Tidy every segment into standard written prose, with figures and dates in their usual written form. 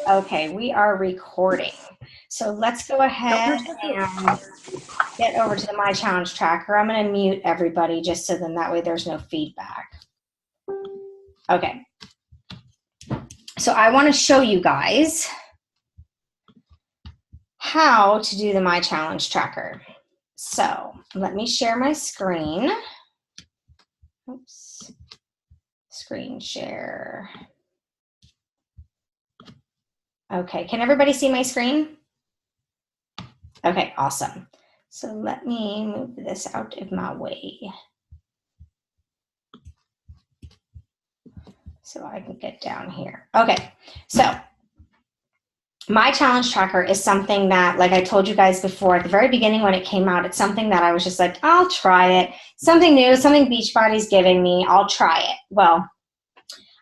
Okay, we are recording. So let's go ahead and get over to the My Challenge tracker. I'm going to mute everybody just so then that way there's no feedback. Okay. So I want to show you guys how to do the My Challenge tracker. So let me share my screen. Oops. Screen share. Okay, can everybody see my screen? Okay, awesome. So let me move this out of my way so I can get down here. Okay, so My Challenge tracker is something that, like I told you guys before at the very beginning when it came out, it's something that I was just like, I'll try it. Something new, something Beachbody's giving me, I'll try it. Well,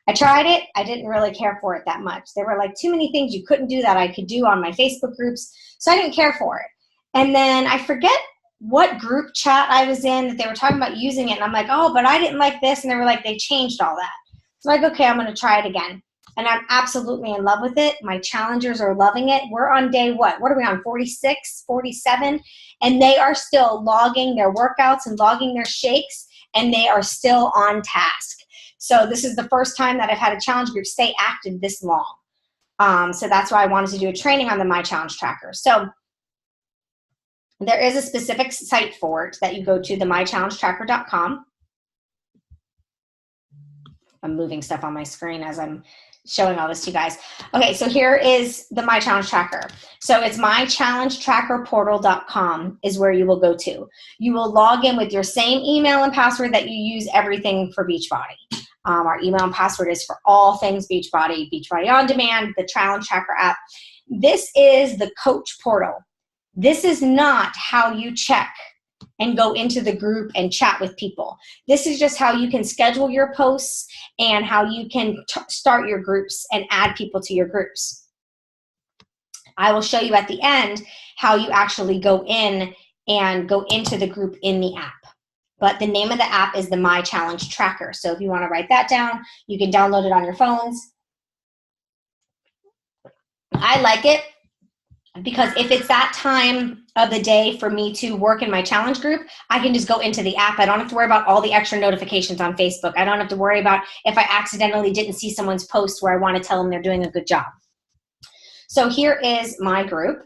I tried it. I didn't really care for it that much. There were like too many things you couldn't do that I could do on my Facebook groups, so I didn't care for it. And then I forget what group chat I was in that they were talking about using it, and I'm like, oh, but I didn't like this, and they were like, they changed all that. So I'm like, okay, I'm going to try it again. And I'm absolutely in love with it. My challengers are loving it. We're on day what? What are we on, 46, 47? And they are still logging their workouts and logging their shakes, and they are still on task. So this is the first time that I've had a challenge group stay active this long. So that's why I wanted to do a training on the My Challenge tracker. So there is a specific site for it that you go to, the mychallengetracker.com. I'm moving stuff on my screen as I'm showing all this to you guys. Okay, so here is the My Challenge tracker. So it's mychallengetrackerportal.com is where you will go to. You will log in with your same email and password that you use everything for Beachbody. Our email and password is for all things Beachbody, Beachbody On Demand, the Challenge Tracker app. This is the coach portal. This is not how you check and go into the group and chat with people. This is just how you can schedule your posts and how you can start your groups and add people to your groups. I will show you at the end how you actually go in and go into the group in the app. But the name of the app is the My Challenge Tracker. So if you want to write that down, you can download it on your phones. I like it because if it's that time of the day for me to work in my challenge group, I can just go into the app. I don't have to worry about all the extra notifications on Facebook. I don't have to worry about if I accidentally didn't see someone's post where I want to tell them they're doing a good job. So here is my group.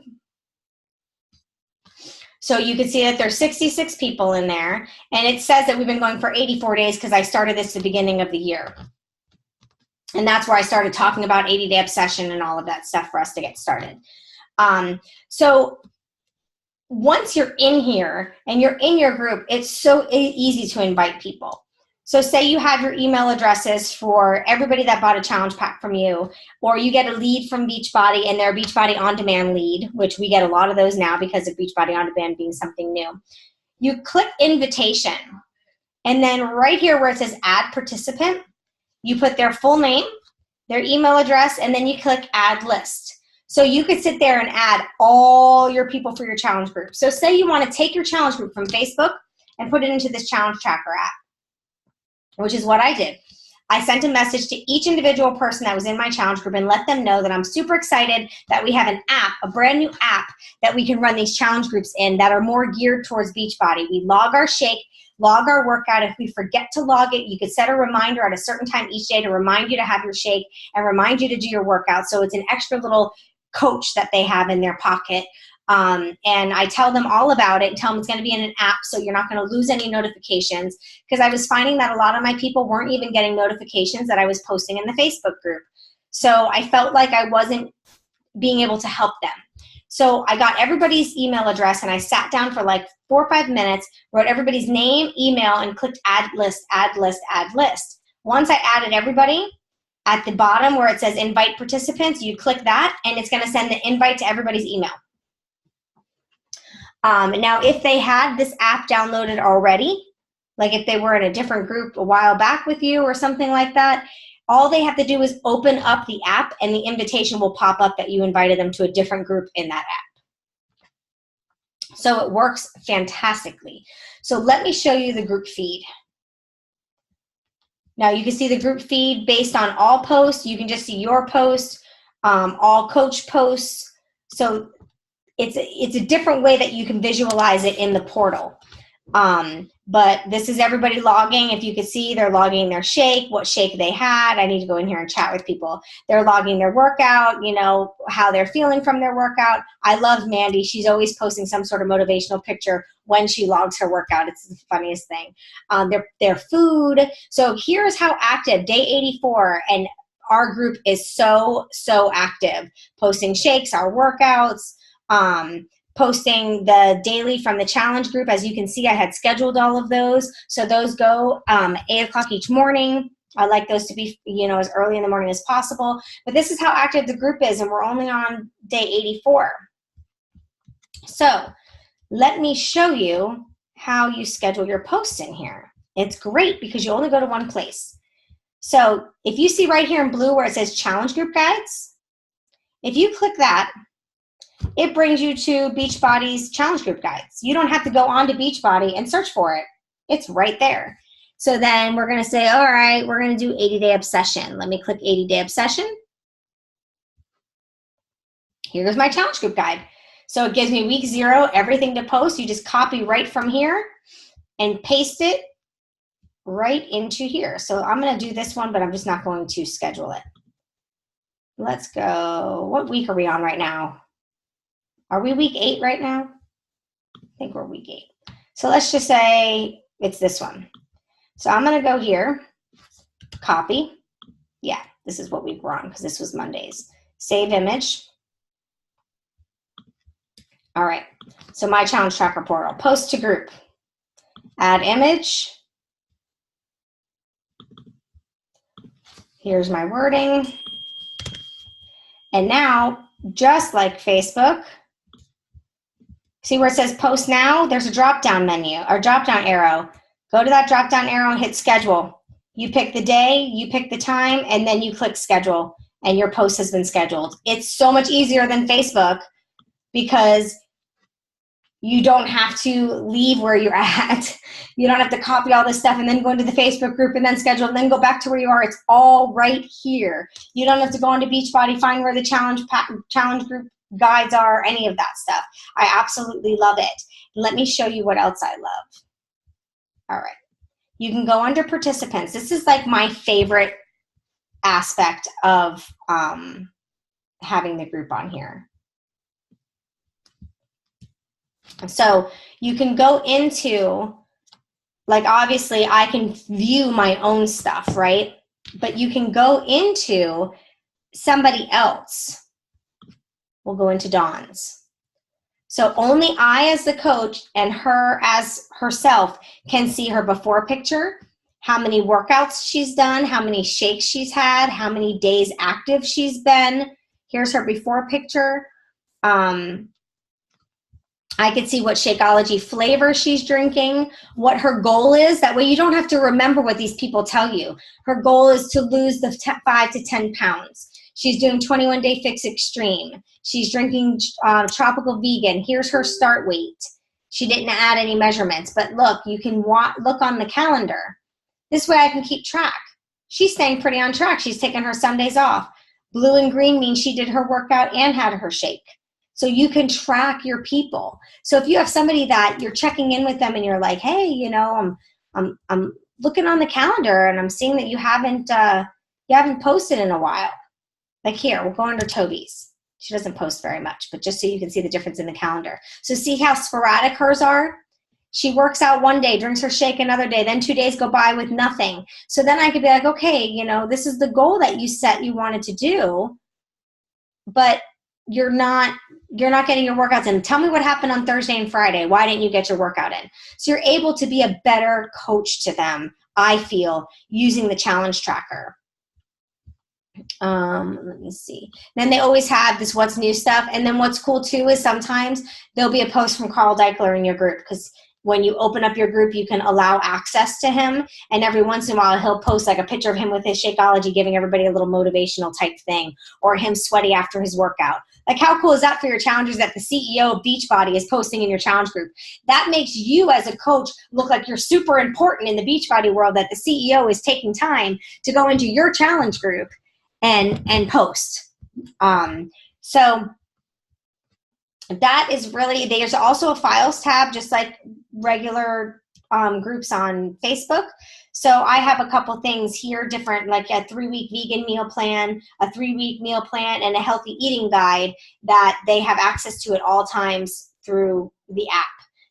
So you can see that there's 66 people in there, and it says that we've been going for 84 days because I started this at the beginning of the year. And that's where I started talking about 80-day obsession and all of that stuff for us to get started. So once you're in here and you're in your group, it's so easy to invite people. So say you have your email addresses for everybody that bought a challenge pack from you, or you get a lead from Beachbody and their Beachbody On Demand lead, which we get a lot of those now because of Beachbody On Demand being something new. You click invitation, and then right here where it says add participant, you put their full name, their email address, and then you click add list. So you could sit there and add all your people for your challenge group. So say you want to take your challenge group from Facebook and put it into this challenge tracker app, which is what I did. I sent a message to each individual person that was in my challenge group and let them know that I'm super excited that we have an app, a brand new app that we can run these challenge groups in that are more geared towards Beachbody. We log our shake, log our workout. If we forget to log it, you could set a reminder at a certain time each day to remind you to have your shake and remind you to do your workout. So it's an extra little coach that they have in their pocket. And I tell them all about it and tell them it's going to be in an app so you're not going to lose any notifications, because I was finding that a lot of my people weren't even getting notifications that I was posting in the Facebook group. So I felt like I wasn't being able to help them. So I got everybody's email address and I sat down for like 4 or 5 minutes, wrote everybody's name, email, and clicked add list, add list, add list. Once I added everybody, at the bottom where it says invite participants, you click that and it's going to send the invite to everybody's email. Now, if they had this app downloaded already, like if they were in a different group a while back with you or something like that, all they have to do is open up the app and the invitation will pop up that you invited them to a different group in that app. So it works fantastically. So let me show you the group feed. Now you can see the group feed based on all posts. You can just see your posts. all coach posts. So it's a different way that you can visualize it in the portal. But this is everybody logging. If you could see, they're logging their shake, what shake they had. I need to go in here and chat with people. They're logging their workout, you know, how they're feeling from their workout. I love Mandy. She's always posting some sort of motivational picture when she logs her workout. It's the funniest thing. Their food. So here's how active, day 84, and our group is so active, posting shakes, our workouts, posting the daily from the challenge group. As you can see, I had scheduled all of those. So those go 8 o'clock each morning. I like those to be, you know, as early in the morning as possible. But this is how active the group is, and we're only on day 84. So let me show you how you schedule your posts in here. It's great because you only go to one place. So if you see right here in blue where it says challenge group guides, if you click that, it brings you to Beachbody's challenge group guides. You don't have to go on to Beachbody and search for it. It's right there. So then we're going to say, all right, we're going to do 80-day obsession. Let me click 80-day obsession. Here's my challenge group guide. So it gives me week 0, everything to post. You just copy right from here and paste it right into here. So I'm going to do this one, but I'm just not going to schedule it. Let's go. What week are we on right now? Are we week 8 right now? I think we're week 8. So let's just say it's this one. So I'm going to go here, copy. Yeah, this is what week we're on because this was Mondays. Save image. All right, so my challenge tracker portal, post to group, add image. Here's my wording. And now, just like Facebook, see where it says post now? There's a drop-down menu or drop-down arrow. Go to that drop-down arrow and hit schedule. You pick the day, you pick the time, and then you click schedule, and your post has been scheduled. It's so much easier than Facebook because you don't have to leave where you're at. You don't have to copy all this stuff and then go into the Facebook group and then schedule and then go back to where you are. It's all right here. You don't have to go into Beachbody, find where the challenge group guides are, any of that stuff. I absolutely love it. Let me show you what else I love. All right. You can go under participants. This is like my favorite aspect of having the group on here. So you can go into, like, obviously I can view my own stuff, right? But you can go into somebody else. We'll go into Dawn's. So only I as the coach and her as herself can see her before picture, how many workouts she's done, how many shakes she's had, how many days active she's been. Here's her before picture. I could see what Shakeology flavor she's drinking, what her goal is. That way you don't have to remember what these people tell you. Her goal is to lose the 5 to 10 pounds. She's doing 21-day fix extreme. She's drinking tropical vegan. Here's her start weight. She didn't add any measurements, but look, you can look on the calendar. This way I can keep track. She's staying pretty on track. She's taking her Sundays off. Blue and green means she did her workout and had her shake. So you can track your people. So if you have somebody that you're checking in with them and you're like, hey, you know, I'm looking on the calendar and I'm seeing that you haven't posted in a while. Like here, we'll go under Toby's. She doesn't post very much, but just so you can see the difference in the calendar. So see how sporadic hers are? She works out one day, drinks her shake another day, then 2 days go by with nothing. So then I could be like, okay, you know, this is the goal that you set you wanted to do, but you're not getting your workouts in. Tell me what happened on Thursday and Friday. Why didn't you get your workout in? So you're able to be a better coach to them, I feel, using the challenge tracker. Let me see. Then they always have this what's new stuff. And then what's cool too is sometimes there'll be a post from Carl Deichler in your group, because when you open up your group, you can allow access to him. And every once in a while, he'll post like a picture of him with his Shakeology, giving everybody a little motivational type thing, or him sweaty after his workout. Like, how cool is that for your challengers that the CEO of Beachbody is posting in your challenge group? That makes you as a coach look like you're super important in the Beachbody world, that the CEO is taking time to go into your challenge group and post. So that is really, there's also a files tab, just like regular groups on Facebook. So I have a couple things here, different, like a 3-week vegan meal plan, a 3-week meal plan, and a healthy eating guide that they have access to at all times through the app.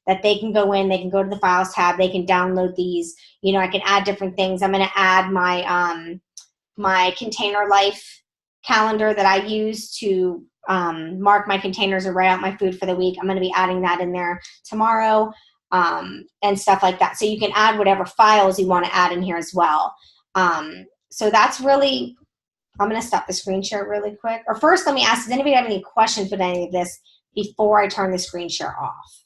That they can go in, they can go to the files tab, they can download these. You know, I can add different things. I'm going to add my my Container Life calendar that I use to mark my containers or write out my food for the week. I'm going to be adding that in there tomorrow, and stuff like that. So you can add whatever files you want to add in here as well. So that's really, I'm going to stop the screen share really quick. Or first, let me ask, does anybody have any questions with any of this before I turn the screen share off?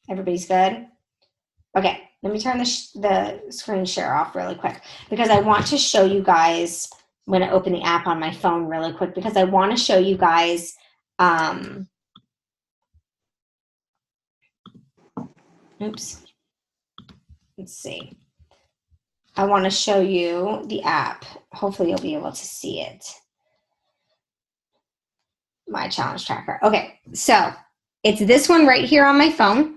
Everybody's good? Okay, let me turn the screen share off really quick because I want to show you guys. I'm going to open the app on my phone really quick because I want to show you guys oops. Let's see. I want to show you the app. Hopefully you'll be able to see it. My challenge tracker. Okay, so it's this one right here on my phone.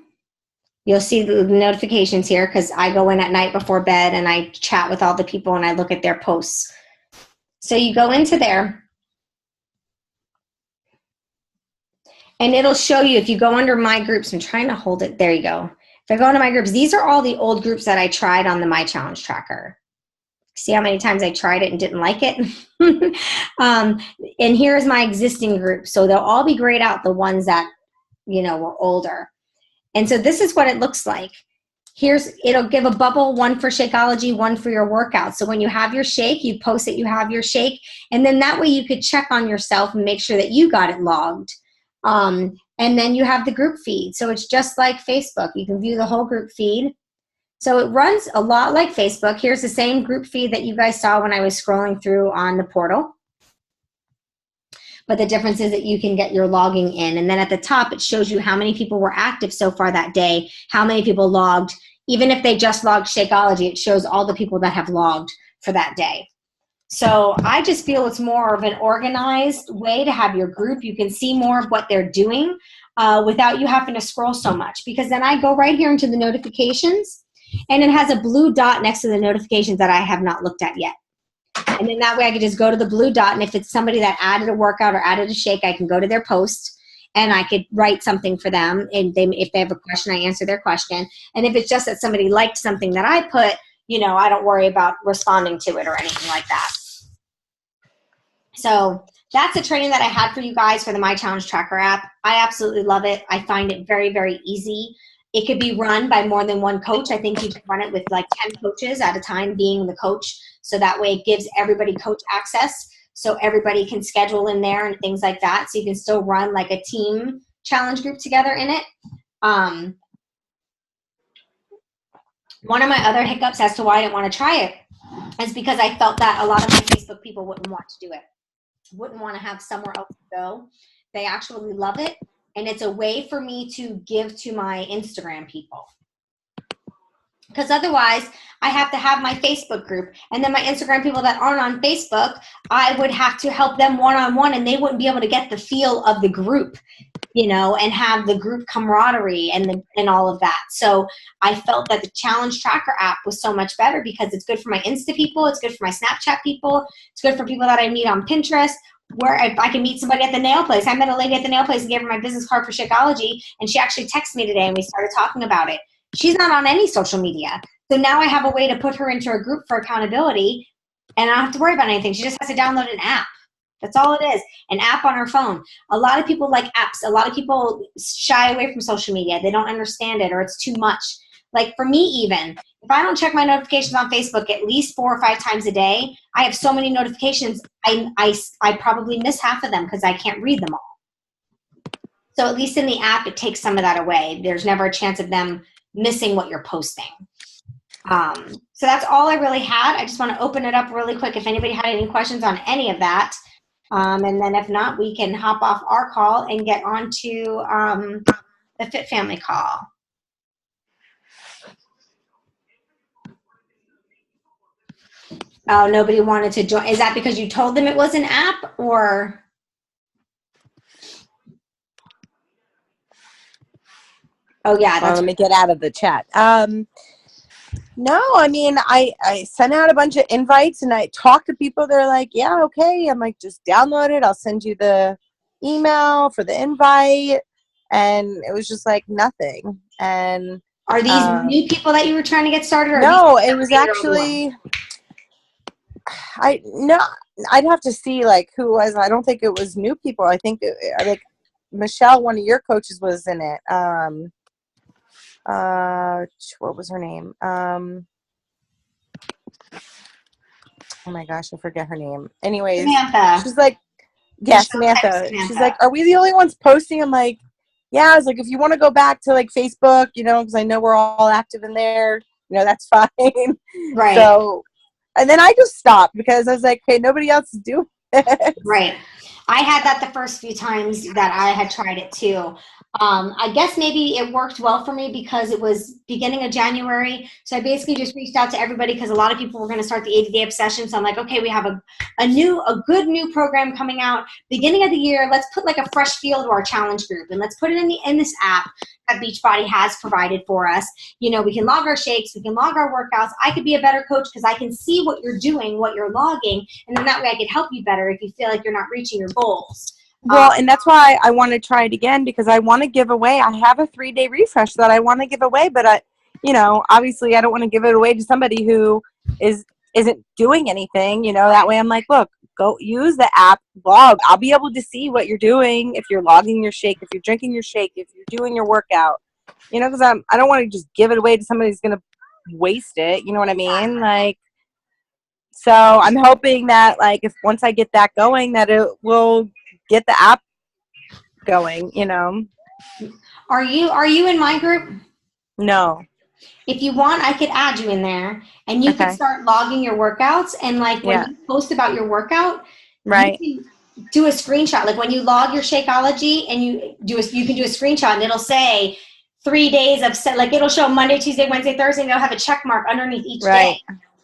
You'll see the notifications here because I go in at night before bed and I chat with all the people and I look at their posts. So you go into there and it'll show you, if you go under my groups, I'm trying to hold it, there you go. If I go into my groups, these are all the old groups that I tried on the My Challenge Tracker. See how many times I tried it and didn't like it? And here's my existing group. So they'll all be grayed out, the ones that, you know, were older. And so this is what it looks like. It'll give a bubble, one for Shakeology, one for your workout. So when you have your shake, you post that you have your shake. And then that way you could check on yourself and make sure that you got it logged. And then you have the group feed. So it's just like Facebook. You can view the whole group feed. So it runs a lot like Facebook. Here's the same group feed that you guys saw when I was scrolling through on the portal. But the difference is that you can get your logging in. And then at the top, it shows you how many people were active so far that day, how many people logged. Even if they just logged Shakeology, it shows all the people that have logged for that day. So I just feel it's more of an organized way to have your group. You can see more of what they're doing without you having to scroll so much. Because then I go right here into the notifications, and it has a blue dot next to the notifications that I have not looked at yet. And then that way I can just go to the blue dot, and if it's somebody that added a workout or added a shake, I can go to their post and I could write something for them. And if they have a question, I answer their question. And if it's just that somebody liked something that I put, you know, I don't worry about responding to it or anything like that. So that's a training that I had for you guys for the My Challenge Tracker app. I absolutely love it. I find it very, very easy. It could be run by more than one coach. I think you can run it with like 10 coaches at a time being the coach. So that way it gives everybody coach access. So everybody can schedule in there and things like that. So you can still run like a team challenge group together in it. One of my other hiccups as to why I didn't want to try it is because I felt that a lot of my Facebook people wouldn't want to do it. Wouldn't want to have somewhere else to go. They actually love it. And it's a way for me to give to my Instagram people. Because otherwise, I have to have my Facebook group. And then my Instagram people that aren't on Facebook, I would have to help them one-on-one, and they wouldn't be able to get the feel of the group, you know, and have the group camaraderie and all of that. So I felt that the Challenge Tracker app was so much better because it's good for my Insta people. It's good for my Snapchat people. It's good for people that I meet on Pinterest, where I can meet somebody at the nail place. I met a lady at the nail place and gave her my business card for Shakeology, and she actually texted me today and we started talking about it. She's not on any social media. So now I have a way to put her into a group for accountability, and I don't have to worry about anything. She just has to download an app. That's all it is, an app on her phone. A lot of people like apps. A lot of people shy away from social media. They don't understand it, or it's too much. Like for me even, if I don't check my notifications on Facebook at least 4 or 5 times a day, I have so many notifications, I probably miss half of them because I can't read them all. So at least in the app, it takes some of that away. There's never a chance of them missing what you're posting. So that's all I really had. I just want to open it up really quick if anybody had any questions on any of that. And then if not, we can hop off our call and get on to the Fit Family call. Oh, nobody wanted to join. Is that because you told them it was an app, or? Oh yeah, well, let me get out of the chat. No, I mean, I sent out a bunch of invites and I talked to people. They're like, yeah, okay. I'm like, just download it. I'll send you the email for the invite. And it was just like nothing. And are these new people that you were trying to get started? Or no, it was actually, I'd have to see like who was. I don't think it was new people. I think like Michelle, one of your coaches, was in it. What was her name? Oh my gosh, I forget her name. Anyways, Samantha. she's like, yeah, Samantha. She's like, are we the only ones posting? I'm like, yeah. I was like, if you want to go back to like Facebook, you know, because I know we're all active in there, you know, that's fine. Right. So, and then I just stopped because I was like, hey, nobody else is doing it. Right. I had that the first few times that I had tried it too. I guess maybe it worked well for me because it was beginning of January. So I basically just reached out to everybody because a lot of people were going to start the 80-day obsession. So I'm like, okay, we have a good new program coming out beginning of the year. Let's put like a fresh feel to our challenge group and let's put it in this app that Beachbody has provided for us. You know, we can log our shakes, we can log our workouts. I could be a better coach because I can see what you're doing, what you're logging, and then that way I could help you better if you feel like you're not reaching your goals. Well, and that's why I want to try it again because I want to give away. I have a 3-day refresh that I want to give away, but you know, obviously I don't want to give it away to somebody who isn't doing anything. You know, that way I'm like, look, go use the app, log. I'll be able to see what you're doing if you're logging your shake, if you're drinking your shake, if you're doing your workout. You know, because I don't want to just give it away to somebody who's going to waste it. You know what I mean? Like, so I'm hoping that like if once I get that going, that it will get the app going, you know. Are you in my group? No. If you want, I could add you in there and you could start logging your workouts, and like when you post about your workout, right, you can do a screenshot. Like when you log your Shakeology and you can do a screenshot and it'll say 3 days of set, like it'll show Monday, Tuesday, Wednesday, Thursday, and it'll have a check mark underneath each day.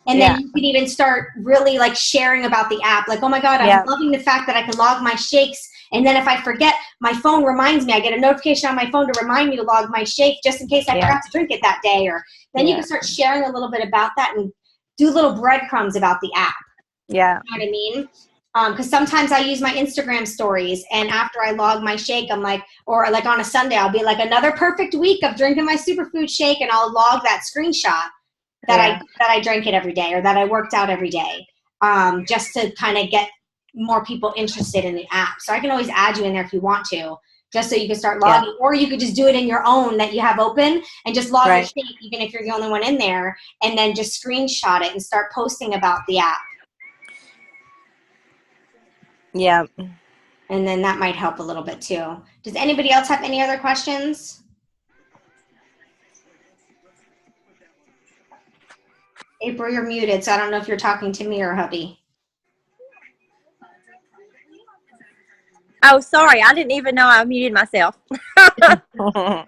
And then you can even start really like sharing about the app. Like, oh my God, I'm loving the fact that I can log my shakes. And then if I forget, my phone reminds me. I get a notification on my phone to remind me to log my shake just in case I forgot to drink it that day. Or then you can start sharing a little bit about that and do little breadcrumbs about the app. Yeah. You know what I mean? Because sometimes I use my Instagram stories, and after I log my shake, I'm like, or like on a Sunday, I'll be like, another perfect week of drinking my superfood shake, and I'll log that screenshot that I drank it every day or that I worked out every day, just to kind of get more people interested in the app. So I can always add you in there if you want to, just so you can start logging, or you could just do it in your own that you have open and just log your shake, even if you're the only one in there, and then just screenshot it and start posting about the app. Yeah. And then that might help a little bit too. Does anybody else have any other questions? April, you're muted, so I don't know if you're talking to me or hubby. Oh, sorry. I didn't even know I muted myself. I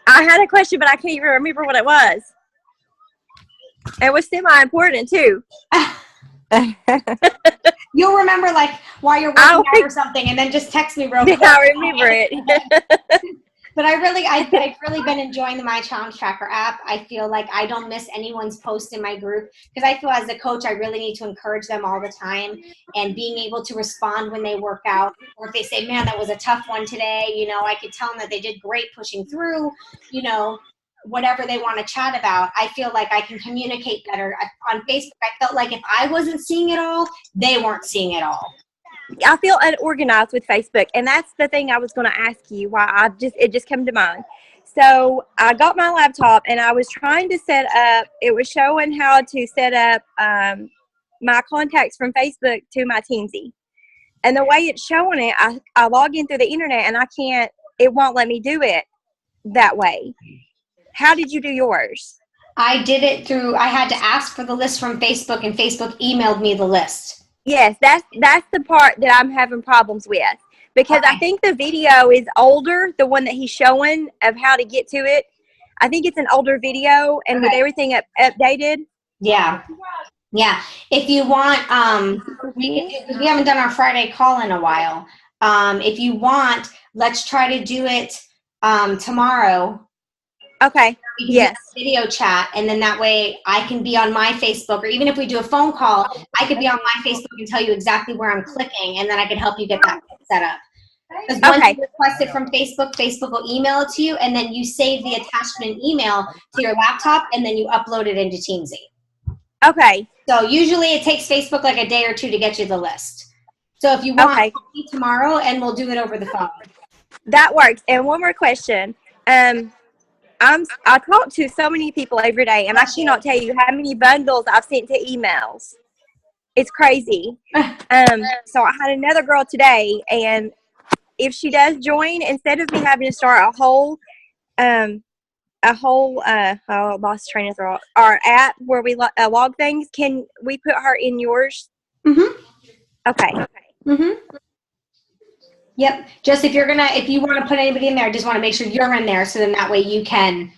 had a question, but I can't even remember what it was. It was semi-important, too. You'll remember, like, while you're working out or something, and then just text me real quick. I remember it. But I've really been enjoying the My Challenge Tracker app. I feel like I don't miss anyone's post in my group because I feel as a coach, I really need to encourage them all the time, and being able to respond when they work out, or if they say, man, that was a tough one today, you know, I could tell them that they did great pushing through, you know, whatever they want to chat about. I feel like I can communicate better. On Facebook, I felt like if I wasn't seeing it all, they weren't seeing it all. I feel unorganized with Facebook, and that's the thing I was going to ask you. Why it just came to mind. So I got my laptop, and I was trying to set up. It was showing how to set up my contacts from Facebook to my Teamsy, and the way it's showing it, I log in through the internet, and I can't. It won't let me do it that way. How did you do yours? I did it through. I had to ask for the list from Facebook, and Facebook emailed me the list. Yes, that's the part that I'm having problems with, because I think the video is older, the one that he's showing of how to get to it. I think it's an older video, and with everything updated. Yeah. Yeah. If you want, we haven't done our Friday call in a while. If you want, let's try to do it tomorrow. Okay. We can Yes. do a video chat, and then that way I can be on my Facebook, or even if we do a phone call, I could be on my Facebook and tell you exactly where I'm clicking, and then I can help you get that set up. Because once Okay. you request it from Facebook, Facebook will email it to you, and then you save the attachment email to your laptop, and then you upload it into Teamsy. Okay. So usually it takes Facebook like a day or two to get you the list. So if you want, Okay. call me tomorrow and we'll do it over the phone. That works. And one more question. I talk to so many people every day, and I cannot tell you how many bundles I've sent to emails. It's crazy. So I had another girl today, and if she does join, instead of me having to start I lost train of thought. Our app where we log things. Can we put her in yours? Mm-hmm. Okay. Mm-hmm. Yep. Just if you want to put anybody in there, I just want to make sure you're in there, so then that way you can,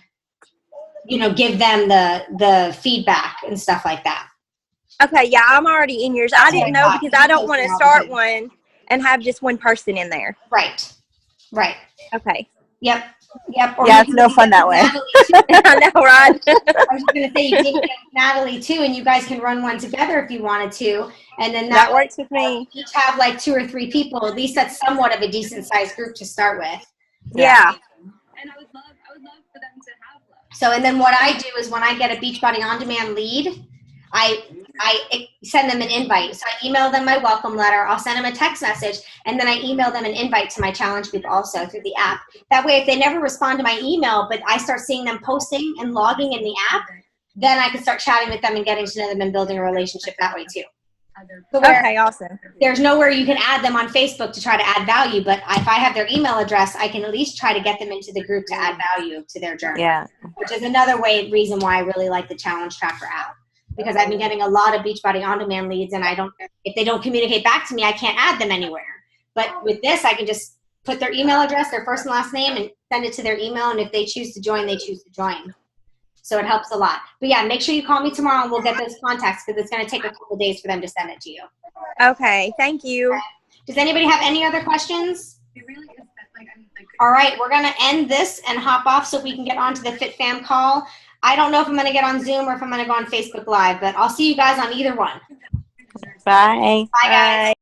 give them the feedback and stuff like that. Okay. Yeah, I'm already in yours. I didn't know because I don't want to start one and have just one person in there. Right. Right. Okay. Yep. Or Yeah, it's no fun that way. I know, right? I was going to say you can get Natalie too, and you guys can run one together if you wanted to, and then That works with me. Each have like 2 or 3 people. At least that's somewhat of a decent sized group to start with. Yeah. And I would love for them to have love. So, and then what I do is when I get a Beachbody On Demand lead, I send them an invite. So I email them my welcome letter. I'll send them a text message, and then I email them an invite to my challenge group also through the app. That way, if they never respond to my email, but I start seeing them posting and logging in the app, then I can start chatting with them and getting to know them and building a relationship that way too. So Okay, awesome. There's nowhere you can add them on Facebook to try to add value, but if I have their email address, I can at least try to get them into the group to add value to their journey. Yeah. Which is another reason why I really like the Challenge Tracker app, because I've been getting a lot of Beachbody On Demand leads, and if they don't communicate back to me, I can't add them anywhere. But with this, I can just put their email address, their first and last name, and send it to their email, and if they choose to join, they choose to join. So it helps a lot. But yeah, make sure you call me tomorrow and we'll get those contacts, because it's going to take a couple days for them to send it to you. Okay, thank you. Does anybody have any other questions? It really is like All right, we're going to end this and hop off so we can get on to the FitFam call. I don't know if I'm going to get on Zoom or if I'm going to go on Facebook Live, but I'll see you guys on either one. Bye. Bye, guys. Bye.